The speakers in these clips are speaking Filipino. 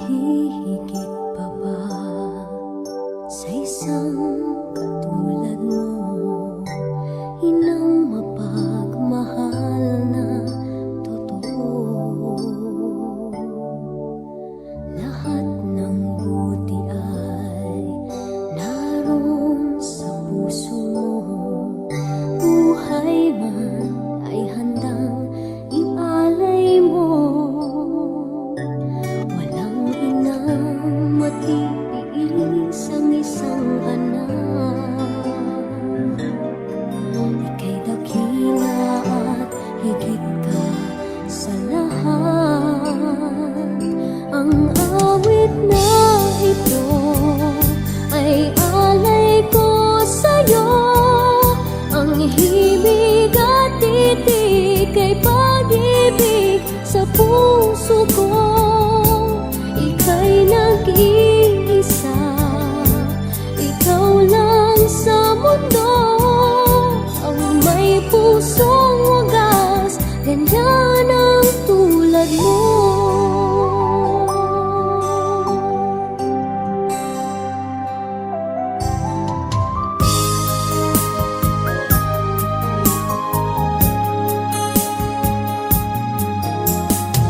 hihigit pa ba sa isang katulad mo? Inang mapagmahal na totoo. Lahat ng buti ay naroon sa puso mo. Buhay man ay handang ialay mo. Walang inang matitiis ang isang anak. Ika'y dakila at higit ka sa lahat. Ang awit na ito ay alay ko sa'yo. Ang himig at titig ay pag-ibig sa puso ko. Ika'y nag-iisa, ikaw lang sa mundo. Ang may pusong wagas, ganyan ang tulad mo.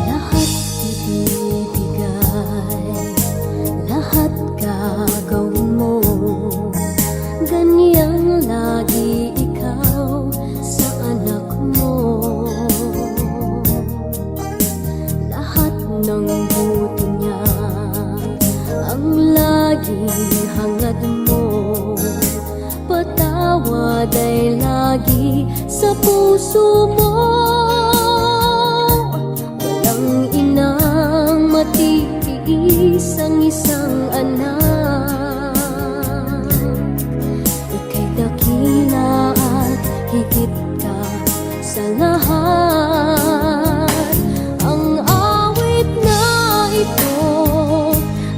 Lahat ibibigay, lahat gagawin mo. Ganyan lagi ikaw sa anak mo. Lahat ng buti niya ang laging hangad mo. Patawad ay lagi sa puso mo. Walang inang matitiis ang isang anak. Ika'y dakila at higit ka sa lahat. Ang awit na ito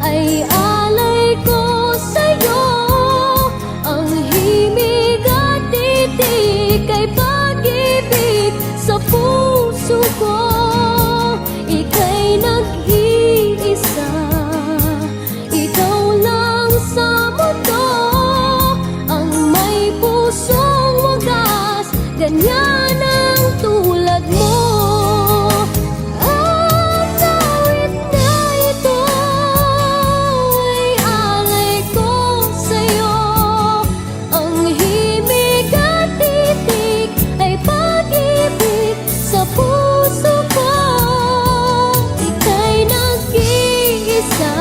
ay alay ko sa'yo. Ang himig at titig ay pag-ibig sa puso ko. Ika'y nag-iisa, ikaw lang sa mundo. Ang may pusong wagas, ganyan ang tulad mo. Ang awit na ito ay alay ko sa'yo. Ang himig at titig ay pag-ibig sa puso ko. Ika'y nag-iisa,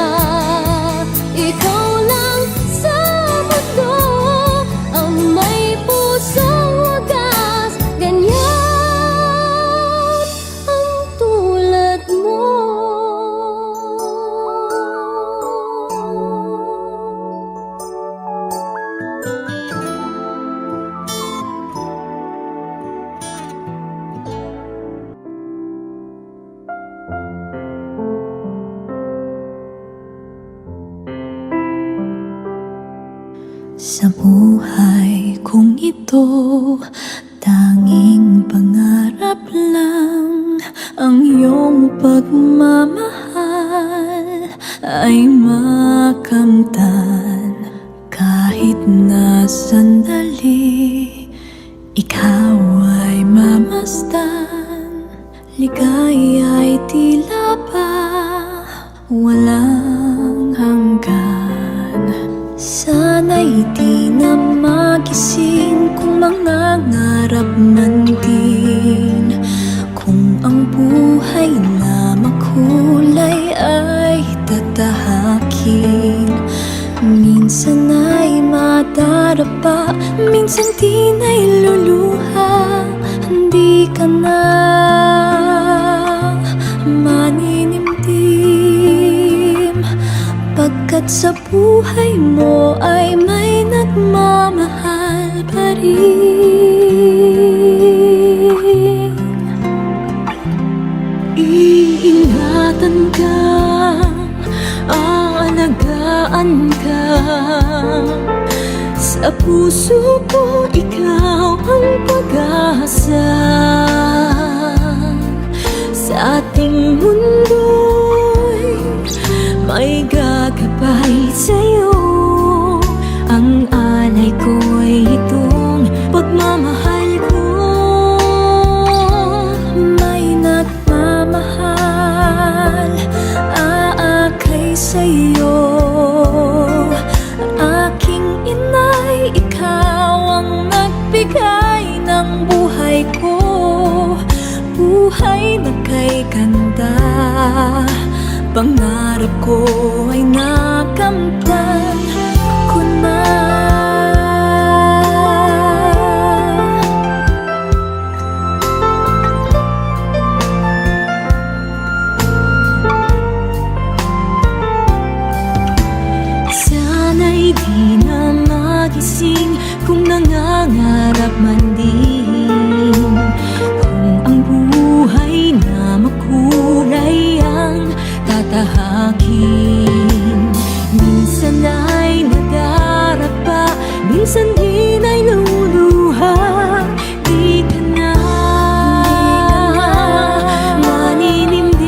ikaw lang sa mundo. Ang may pusong wagas, ganyan ang tulad mo. Sa buhay kong ito, tanging pangarap lang ang iyong pagmamahal ay makamtan. Kahit na sandali, ikaw ay mamasdan. Ligaya'y tila ba walang hanggan. Sana'y di na magising kung mangangarap man din. Kung ang buhay na makulay ay tatahakin. Minsan ay madarapa, minsan di na'y luluha. Hindi ka na maninimdim, pagkat sa buhay mo ay may nagmamahal pa rin. Iingatan ka, aalagaan ka. Sa puso ko ikaw ang pag-asa. Sa ating mundo'y may gagabay sa'yo. Ang alay ko'y itong pagmamahal ko. May nagmamahal, aakay sa'yo. Aking inay, ikaw ang nagbigay ng buhay ko. Buhay na kay ganda, pangarap ko ay nakamtan ko na. Sana'y di na magising kung nangangarap man din. Kung ang buhay na makulay ang tatahakin. Minsan ay nadarapa, minsan din ay luluha. Di ka na maninindim,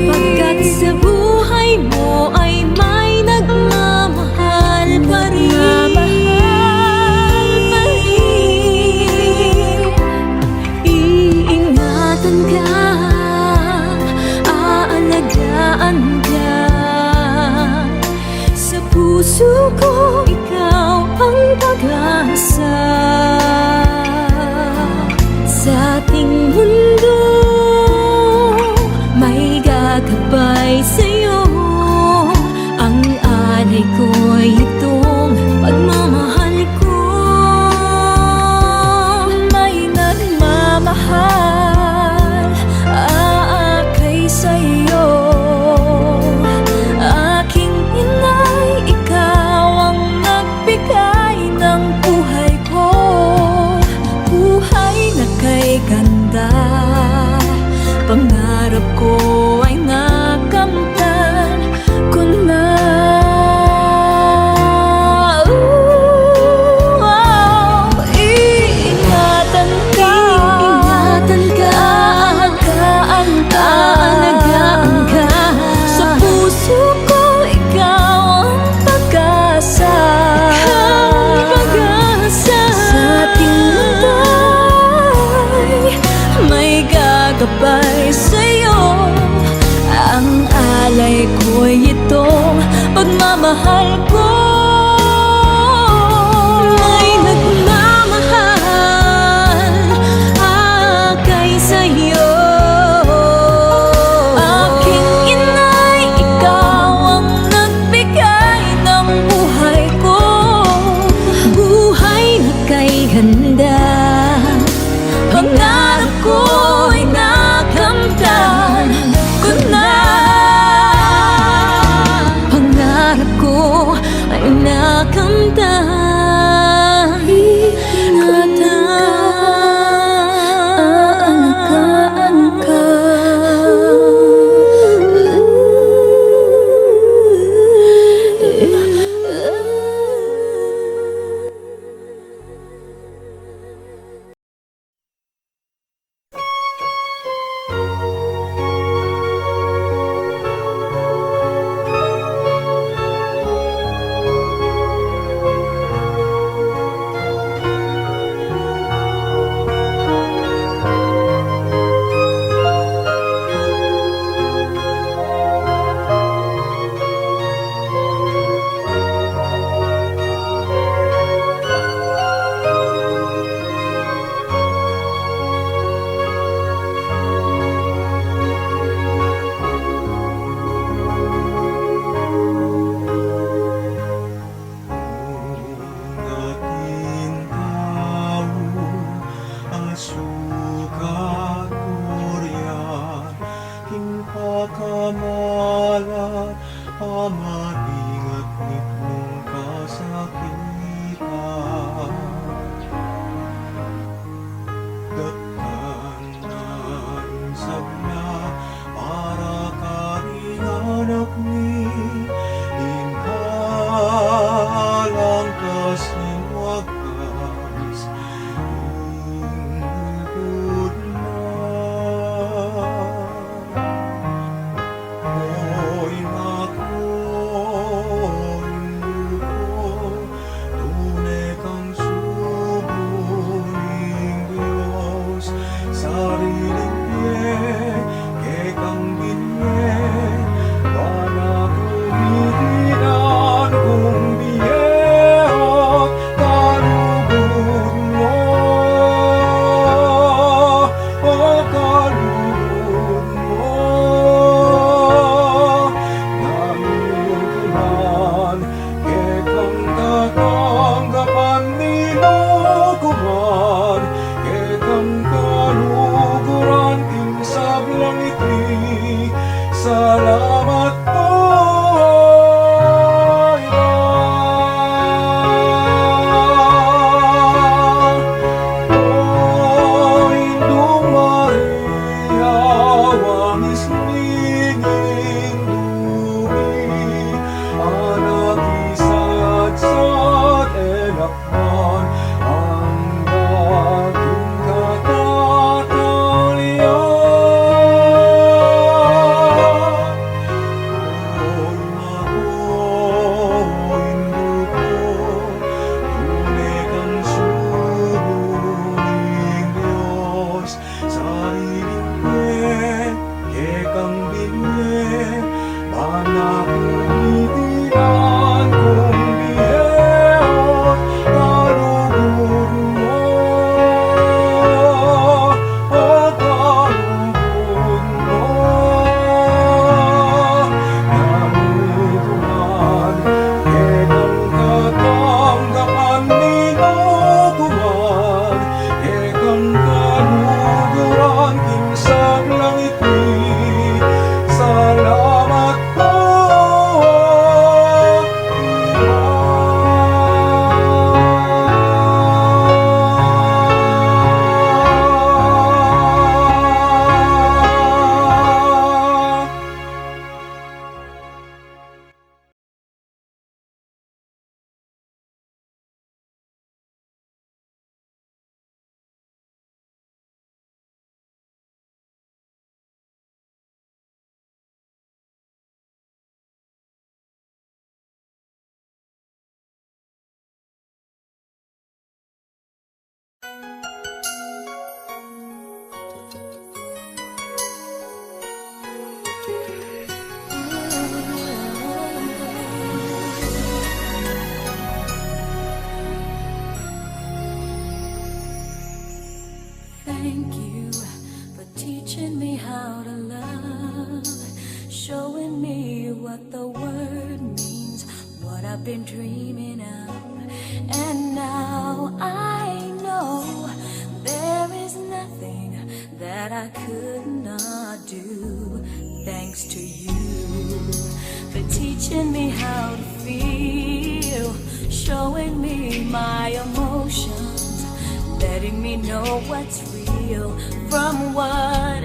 pagkat sa buhay mo ay may nagmamahal pa rin. Iingatan ka, aalagaan ka. Sa puso ko, ikaw ang pag-asa. Sa ating mundo, may gagabay sa'yo. Ang alay ko'y itong pagmamahal ko. May nagmamahal, aakay sa'yo. Aking inay, ikaw ang nagbigay ng buhay ko. Buhay na kay ganda, pangarap ko ay nakamtan ko na. Iingatan ka, aalagaan ka. Sa puso ko, ikaw ang pag-asa. Sa ating mundo'y may gagabay sa'yo. Ang alay ko'y itong pagmamahal ko. May nagmamahal, aakay sa'yo. Aking inay, ikaw ang nagbigay ng buhay ko. Buhay na kay ganda, pangarap ko ay nakamtan ko na. Pangarap ko ay nakamtan ko na. Aalagaan ka. Kamalat, pamaningat nitong kasakitan. Datan na insabla, para karinganak ni Inhalang kasing wagas, ingod na. islingin dumi anak isa't sa enakman hanggang Thank you for teaching me how to love, showing me what the word means, what I've been dreaming of. And now I know there is nothing that I could not do. Thanks to you for teaching me how to feel, showing me my emotions, letting me know what's real from what